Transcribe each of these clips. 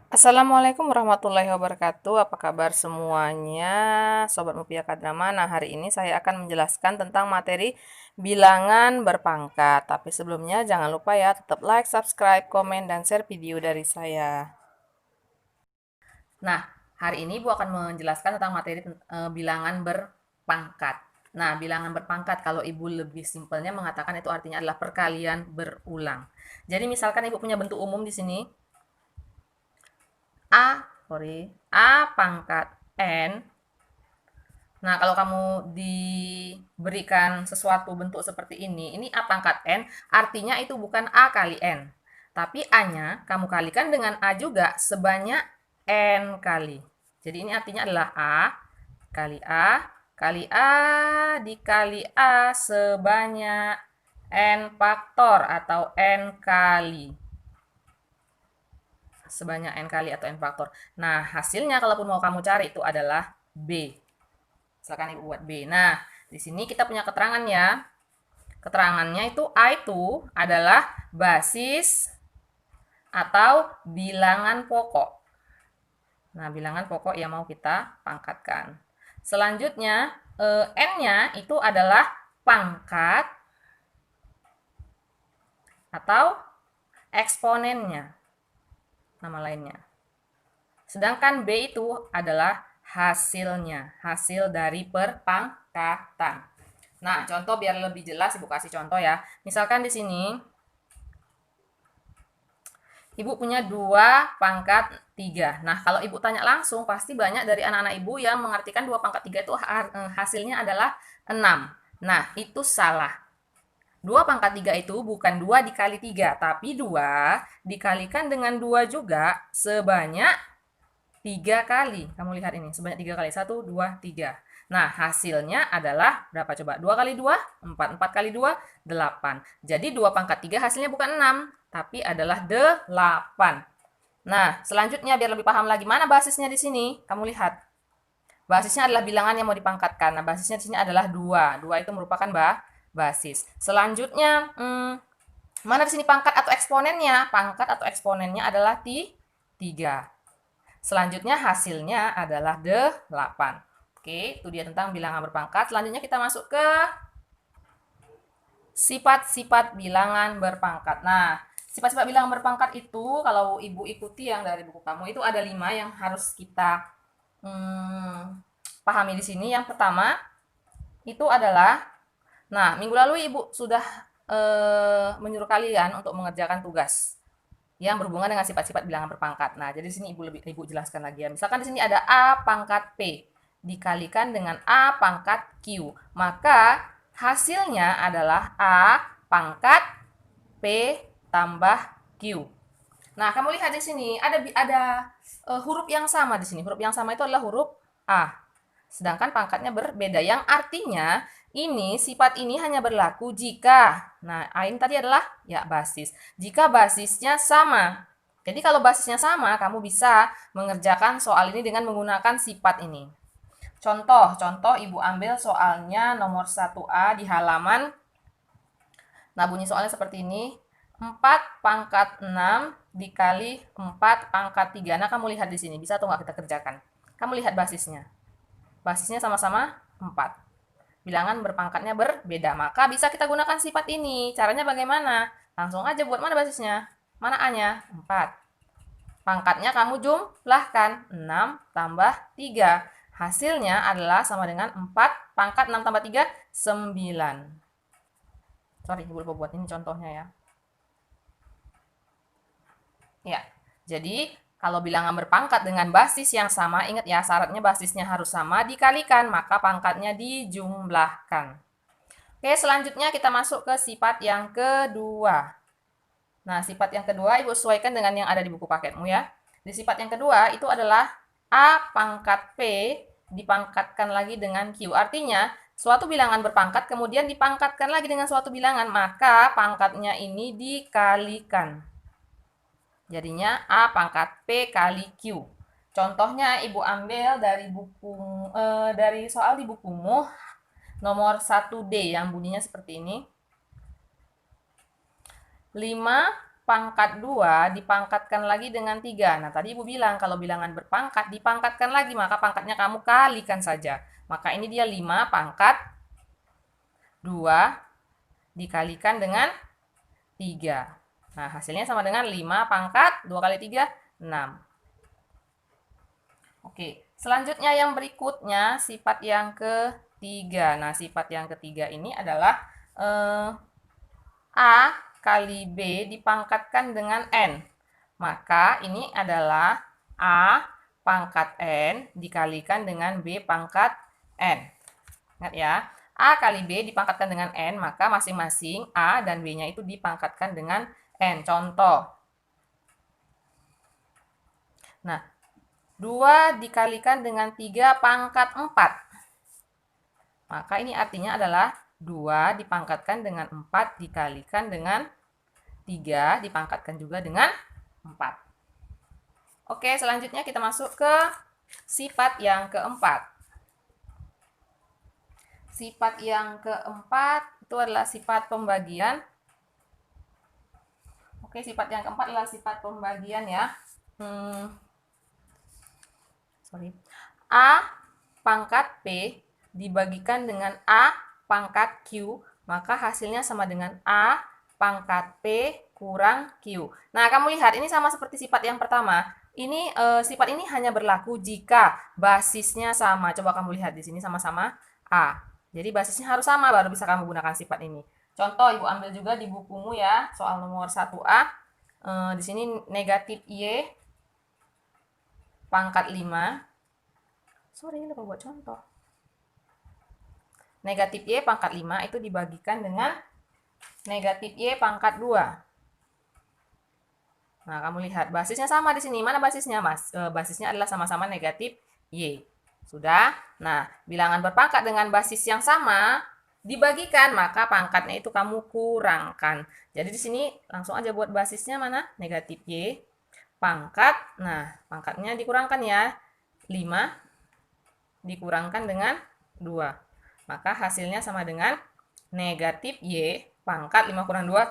Assalamualaikum warahmatullahi wabarakatuh. Apa kabar semuanya, Sobat Mupiah Kadrama? Nah, hari ini saya akan menjelaskan tentang materi bilangan berpangkat. Tapi sebelumnya jangan lupa ya, tetap like, subscribe, komen, dan share video dari saya. Nah, hari ini Ibu akan menjelaskan tentang materi bilangan berpangkat. Nah, bilangan berpangkat kalau Ibu lebih simpelnya mengatakan itu artinya adalah perkalian berulang. Jadi misalkan Ibu punya bentuk umum di sini, A pangkat N. Nah, kalau kamu diberikan sesuatu bentuk seperti ini A pangkat N, artinya itu bukan A kali N. Tapi A-nya kamu kalikan dengan A juga sebanyak N kali. Jadi ini artinya adalah A kali A kali A dikali A sebanyak N faktor atau N kali. Sebanyak N kali atau N faktor. Nah, hasilnya kalaupun mau kamu cari itu adalah B. Silakan Ibu buat B. Nah, di sini kita punya keterangan ya. Keterangannya itu A itu adalah basis atau bilangan pokok. Nah, bilangan pokok yang mau kita pangkatkan. Selanjutnya, N-nya itu adalah pangkat atau eksponennya. Nama lainnya. Sedangkan B itu adalah hasilnya, hasil dari perpangkatan. Nah, contoh biar lebih jelas Ibu kasih contoh ya. Misalkan di sini Ibu punya 2 pangkat 3. Nah, kalau Ibu tanya langsung, pasti banyak dari anak-anak Ibu yang mengartikan 2 pangkat 3 itu hasilnya adalah 6. Nah, itu salah. 2 pangkat 3 itu bukan 2 dikali 3, tapi 2 dikalikan dengan 2 juga sebanyak 3 kali. Kamu lihat ini, sebanyak 3 kali. 1, 2, 3. Nah, hasilnya adalah berapa coba? 2 kali 2, 4. 4 kali 2, 8. Jadi 2 pangkat 3 hasilnya bukan 6, tapi adalah 8. Nah, selanjutnya biar lebih paham lagi, mana basisnya di sini? Kamu lihat. Basisnya adalah bilangan yang mau dipangkatkan. Nah, basisnya di sini adalah 2. 2 itu merupakan basis. Selanjutnya, mana di sini pangkat atau eksponennya? Pangkat atau eksponennya adalah 3. Selanjutnya hasilnya adalah 8. Oke, itu dia tentang bilangan berpangkat. Selanjutnya kita masuk ke sifat-sifat bilangan berpangkat. Nah, sifat-sifat bilangan berpangkat itu kalau Ibu ikuti yang dari buku kamu itu ada 5 yang harus kita pahami di sini. Yang pertama itu adalah, nah minggu lalu Ibu sudah menyuruh kalian untuk mengerjakan tugas yang berhubungan dengan sifat-sifat bilangan berpangkat. Nah, jadi di sini Ibu jelaskan lagi ya. Misalkan di sini ada A pangkat P dikalikan dengan A pangkat Q. Maka hasilnya adalah A pangkat P tambah Q. Nah, kamu lihat di sini ada huruf yang sama di sini. Huruf yang sama itu adalah huruf A. Sedangkan pangkatnya berbeda, yang artinya sifat ini hanya berlaku jika, nah A ini tadi adalah ya basis. Jika basisnya sama. Jadi kalau basisnya sama, kamu bisa mengerjakan soal ini dengan menggunakan sifat ini. Contoh Ibu ambil soalnya nomor 1A di halaman. Nah, bunyi soalnya seperti ini. 4 pangkat 6 dikali 4 pangkat 3. Nah, kamu lihat di sini, bisa atau nggak kita kerjakan? Kamu lihat basisnya. Basisnya sama-sama 4. Bilangan berpangkatnya berbeda. Maka bisa kita gunakan sifat ini. Caranya bagaimana? Langsung aja buat mana basisnya? Mana A-nya? 4. Pangkatnya kamu jumlahkan. 6 tambah 3. Hasilnya adalah sama dengan 4. Pangkat 6 tambah 3, 9. Sorry, Ibu lupa buat ini contohnya ya. Ya, jadi kalau bilangan berpangkat dengan basis yang sama, ingat ya syaratnya basisnya harus sama, dikalikan, maka pangkatnya dijumlahkan. Oke, selanjutnya kita masuk ke sifat yang kedua. Nah, sifat yang kedua Ibu sesuaikan dengan yang ada di buku paketmu ya. Di sifat yang kedua itu adalah A pangkat P dipangkatkan lagi dengan Q. Artinya, suatu bilangan berpangkat kemudian dipangkatkan lagi dengan suatu bilangan, maka pangkatnya ini dikalikan. Jadinya A pangkat P kali Q. Contohnya Ibu ambil dari dari soal di bukumu nomor 1D yang bunyinya seperti ini. 5 pangkat 2 dipangkatkan lagi dengan 3. Nah, tadi Ibu bilang kalau bilangan berpangkat dipangkatkan lagi, maka pangkatnya kamu kalikan saja. Maka ini dia 5 pangkat 2 dikalikan dengan 3. Nah, hasilnya sama dengan 5 pangkat 2 kali 3, 6. Oke, selanjutnya yang berikutnya sifat yang ketiga. Nah, sifat yang ketiga ini adalah A kali B dipangkatkan dengan N. Maka ini adalah A pangkat N dikalikan dengan B pangkat N. Ingat ya, A kali B dipangkatkan dengan N, maka masing-masing A dan B-nya itu dipangkatkan dengan N. Contoh. Nah, 2 dikalikan dengan 3 pangkat 4. Maka ini artinya adalah 2 dipangkatkan dengan 4 dikalikan dengan 3 dipangkatkan juga dengan 4. Oke, selanjutnya kita masuk ke sifat yang keempat. Sifat yang keempat itu adalah sifat pembagian. Oke, sifat yang keempat adalah sifat pembagian ya. A pangkat P dibagikan dengan A pangkat Q, maka hasilnya sama dengan A pangkat P kurang Q. Nah, kamu lihat ini sama seperti sifat yang pertama. Ini sifat ini hanya berlaku jika basisnya sama. Coba kamu lihat di sini sama-sama A. Jadi basisnya harus sama baru bisa kamu gunakan sifat ini. Contoh Ibu ambil juga di bukumu ya, soal nomor 1A. Di sini negatif Y pangkat 5. Sorry, lupa buat contoh. Negatif Y pangkat 5 itu dibagikan dengan negatif Y pangkat 2. Nah, kamu lihat basisnya sama di sini. Mana basisnya, Mas? Basisnya adalah sama-sama negatif Y. Sudah? Nah, bilangan berpangkat dengan basis yang sama dibagikan, maka pangkatnya itu kamu kurangkan. Jadi di sini langsung aja buat basisnya mana? Negatif Y pangkat. Nah, pangkatnya dikurangkan ya. 5 dikurangkan dengan 2. Maka hasilnya sama dengan negatif Y pangkat 5 kurang 2,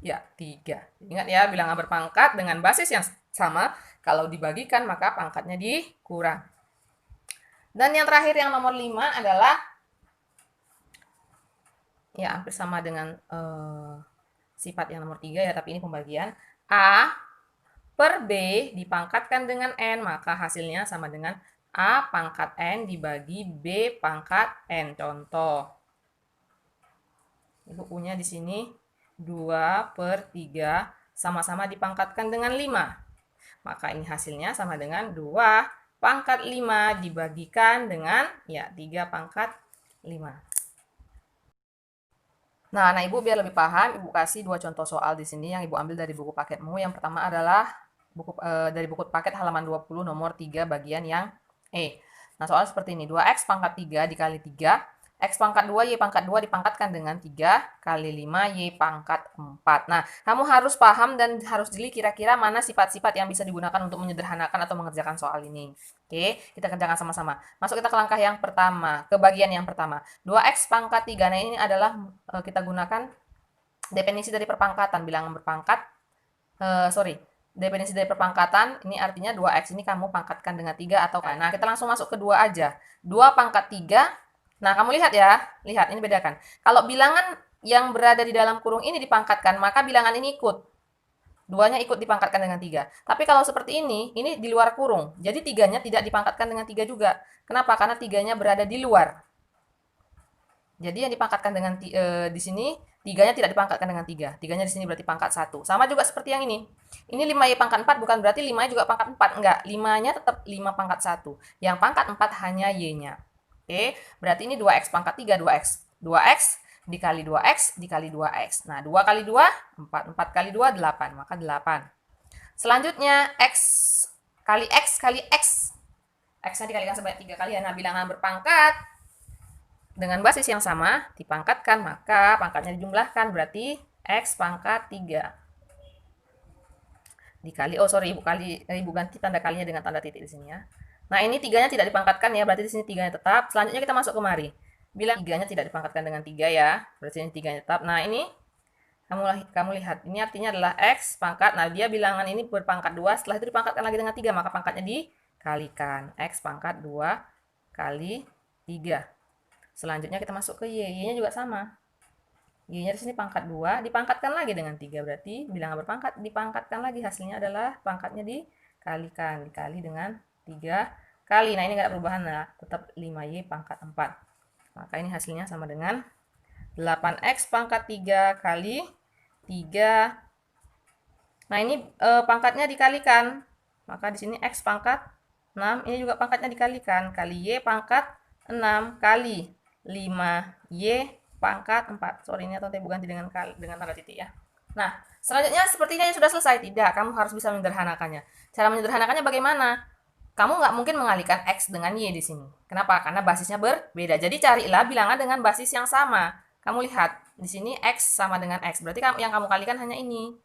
ya 3. Ingat ya, bilangan berpangkat dengan basis yang sama, kalau dibagikan maka pangkatnya dikurang. Dan yang terakhir yang nomor 5 adalah, ya hampir sama dengan sifat yang nomor 3 ya, tapi ini pembagian. A per B dipangkatkan dengan N, maka hasilnya sama dengan A pangkat N dibagi B pangkat N. Contoh. Ibu punya di sini 2 per 3 sama-sama dipangkatkan dengan 5. Maka ini hasilnya sama dengan 2 pangkat 5 dibagikan dengan ya 3 pangkat 5. Nah, Ibu biar lebih paham, Ibu kasih 2 contoh soal di sini yang Ibu ambil dari buku paketmu. Yang pertama adalah dari buku paket halaman 20 nomor 3 bagian yang E. Nah, soal seperti ini. 2x pangkat 3 dikali 3. X pangkat 2, Y pangkat 2 dipangkatkan dengan 3 kali 5, Y pangkat 4. Nah, kamu harus paham dan harus jeli kira-kira mana sifat-sifat yang bisa digunakan untuk menyederhanakan atau mengerjakan soal ini. Oke, kita kerjakan sama-sama. Masuk kita ke langkah yang pertama, ke bagian yang pertama. 2x pangkat 3. Nah, ini adalah kita gunakan definisi dari perpangkatan, bilangan berpangkat. Definisi dari perpangkatan, ini artinya 2x ini kamu pangkatkan dengan 3 atau kan. Nah, kita langsung masuk ke 2 aja. 2 pangkat 3. Nah, kamu lihat ya. Lihat, ini bedakan. Kalau bilangan yang berada di dalam kurung ini dipangkatkan, maka bilangan ini ikut. 2-nya ikut dipangkatkan dengan 3. Tapi kalau seperti ini di luar kurung. Jadi 3-nya tidak dipangkatkan dengan 3 juga. Kenapa? Karena 3-nya berada di luar. Jadi yang dipangkatkan dengan di sini 3-nya tidak dipangkatkan dengan 3. 3-nya di sini berarti pangkat 1. Sama juga seperti yang ini. Ini 5Y pangkat 4 bukan berarti 5-nya juga pangkat 4. Enggak, 5-nya tetap 5 pangkat 1. Yang pangkat 4 hanya Y-nya. Oke, berarti ini 2x pangkat 3, 2x. 2x dikali 2x dikali 2x. Nah, 2 kali 2, 4. 4 kali 2, 8. Maka 8. Selanjutnya, x kali x kali x. X-nya dikalikan sebanyak 3 kali. Nah, bilangan berpangkat dengan basis yang sama dipangkatkan, maka pangkatnya dijumlahkan, berarti x pangkat 3 dikali, ibu ganti tanda kalinya dengan tanda titik di sini ya. Nah, ini 3-nya tidak dipangkatkan ya, berarti di sini 3-nya tetap. Selanjutnya kita masuk kemari. Bila 3-nya tidak dipangkatkan dengan 3 ya, berarti ini 3-nya tetap. Nah, ini Kamu lihat, ini artinya adalah X pangkat, nah dia bilangan ini berpangkat 2, setelah itu dipangkatkan lagi dengan 3, maka pangkatnya dikalikan. X pangkat 2 kali 3. Selanjutnya kita masuk ke Y, Y-nya juga sama. Y-nya di sini pangkat 2, dipangkatkan lagi dengan 3, berarti bilangan berpangkat, dipangkatkan lagi, hasilnya adalah pangkatnya dikalikan, dikali dengan 3 kali. Nah, ini nggak ada perubahan, nah, tetap 5Y pangkat 4. Maka ini hasilnya sama dengan 8X pangkat 3 kali 3. Nah, ini pangkatnya dikalikan. Maka di sini X pangkat 6, ini juga pangkatnya dikalikan. Kali Y pangkat 6 kali 5Y pangkat 4. Sorry, ini atau table ganti dengan tanda titik ya. Nah, selanjutnya sepertinya sudah selesai. Tidak, kamu harus bisa menyederhanakannya. Cara menyederhanakannya bagaimana? Kamu nggak mungkin mengalihkan X dengan Y di sini. Kenapa? Karena basisnya berbeda. Jadi carilah bilangan dengan basis yang sama. Kamu lihat, di sini X sama dengan X. Berarti yang kamu kalikan hanya ini.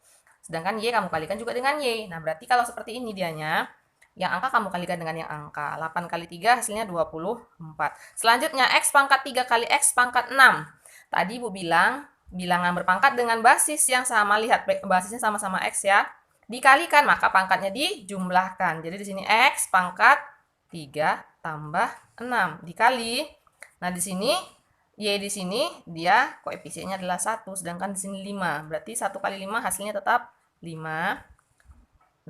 Sedangkan Y kamu kalikan juga dengan Y. Nah, berarti kalau seperti ini dianya, yang angka kamu kalikan dengan yang angka. 8 kali 3 hasilnya 24. Selanjutnya, X pangkat 3 kali X pangkat 6. Tadi Ibu bilang, bilangan berpangkat dengan basis yang sama. Lihat, basisnya sama-sama X ya. Dikalikan, maka pangkatnya dijumlahkan. Jadi di sini X pangkat 3 tambah 6. Dikali. Nah, di sini Y di sini dia koefisiennya adalah 1, sedangkan di sini 5. Berarti 1 kali 5 hasilnya tetap 5.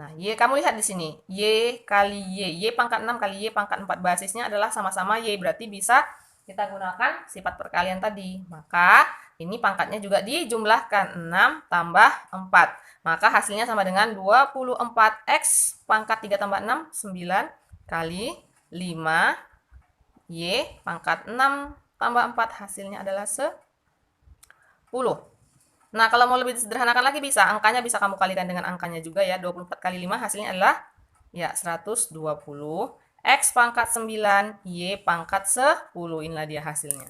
Nah, Y kamu lihat di sini. Y kali Y. Y pangkat 6 kali Y pangkat 4. Basisnya adalah sama-sama Y. Berarti bisa kita gunakan sifat perkalian tadi. Maka ini pangkatnya juga dijumlahkan. 6 tambah 4. Maka hasilnya sama dengan 24X pangkat 3 tambah 6, 9 kali 5. Y pangkat 6 tambah 4 hasilnya adalah 10. Nah, kalau mau lebih sederhanakan lagi bisa, angkanya bisa kamu kalikan dengan angkanya juga ya. 24 kali 5 hasilnya adalah ya 120. X pangkat 9, Y pangkat 10. Inilah dia hasilnya.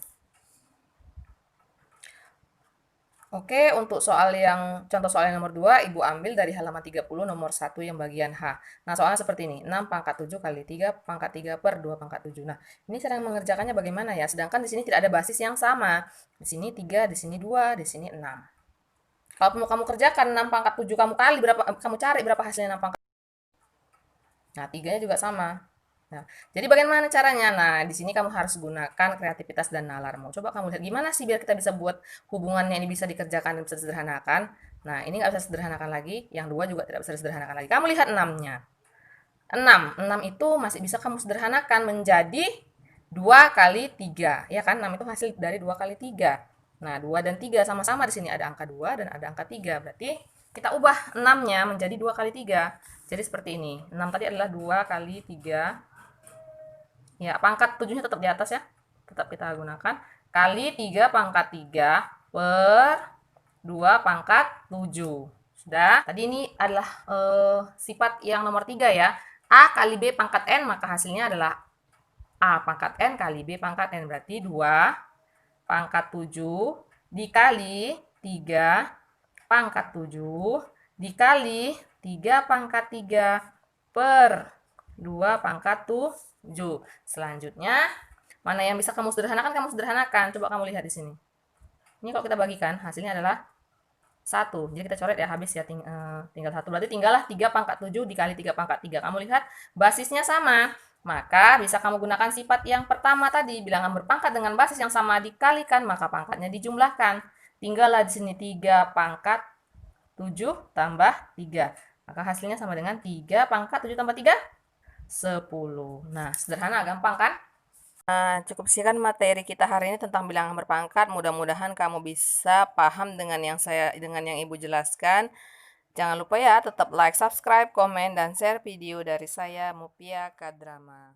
Oke, untuk contoh soal yang nomor 2, Ibu ambil dari halaman 30 nomor 1 yang bagian H. Nah, soalnya seperti ini, 6 pangkat 7 kali 3 pangkat 3 per 2 pangkat 7. Nah, ini cara mengerjakannya bagaimana ya? Sedangkan di sini tidak ada basis yang sama. Di sini 3, di sini 2, di sini 6. Kalau mau kamu kerjakan 6 pangkat 7, kamu cari berapa hasilnya 6 pangkat. Nah, 3-nya juga sama. Nah, jadi bagaimana caranya? Nah, di sini kamu harus gunakan kreativitas dan nalarmu. Coba kamu lihat gimana sih biar kita bisa buat hubungannya ini bisa dikerjakan, bisa disederhanakan. Nah, ini nggak bisa sederhanakan lagi. Yang 2 juga tidak bisa disederhanakan lagi. Kamu lihat 6-nya. 6 itu masih bisa kamu sederhanakan menjadi 2 kali 3. Ya kan? 6 itu hasil dari 2 kali 3. Nah, 2 dan 3 sama-sama di sini ada angka 2 dan ada angka 3. Berarti kita ubah 6-nya menjadi 2 kali 3. Jadi seperti ini. 6 tadi adalah 2 kali 3. Ya, pangkat 7-nya tetap di atas ya. Tetap kita gunakan. Kali 3 pangkat 3 per 2 pangkat 7. Sudah. Tadi ini adalah sifat yang nomor 3 ya. A kali B pangkat N, maka hasilnya adalah A pangkat N kali B pangkat N. Berarti 2 pangkat 7 dikali 3 pangkat 7 dikali 3 pangkat 3 per 2 pangkat 7. Selanjutnya, mana yang bisa kamu sederhanakan. Coba kamu lihat di sini. Ini kalau kita bagikan, hasilnya adalah 1. Jadi kita coret ya, habis ya, tinggal 1. Berarti tinggallah 3 pangkat 7 dikali 3 pangkat 3. Kamu lihat, basisnya sama. Maka bisa kamu gunakan sifat yang pertama tadi, bilangan berpangkat dengan basis yang sama dikalikan, maka pangkatnya dijumlahkan. Tinggallah di sini 3 pangkat 7 tambah 3. Maka hasilnya sama dengan 3 pangkat 7 tambah 3, 10. Nah, sederhana, gampang kan? Nah, cukup sekian materi kita hari ini tentang bilangan berpangkat. Mudah-mudahan kamu bisa paham dengan yang Ibu jelaskan. Jangan lupa ya, tetap like, subscribe, komen, dan share video dari saya, Mupiah Kadrama.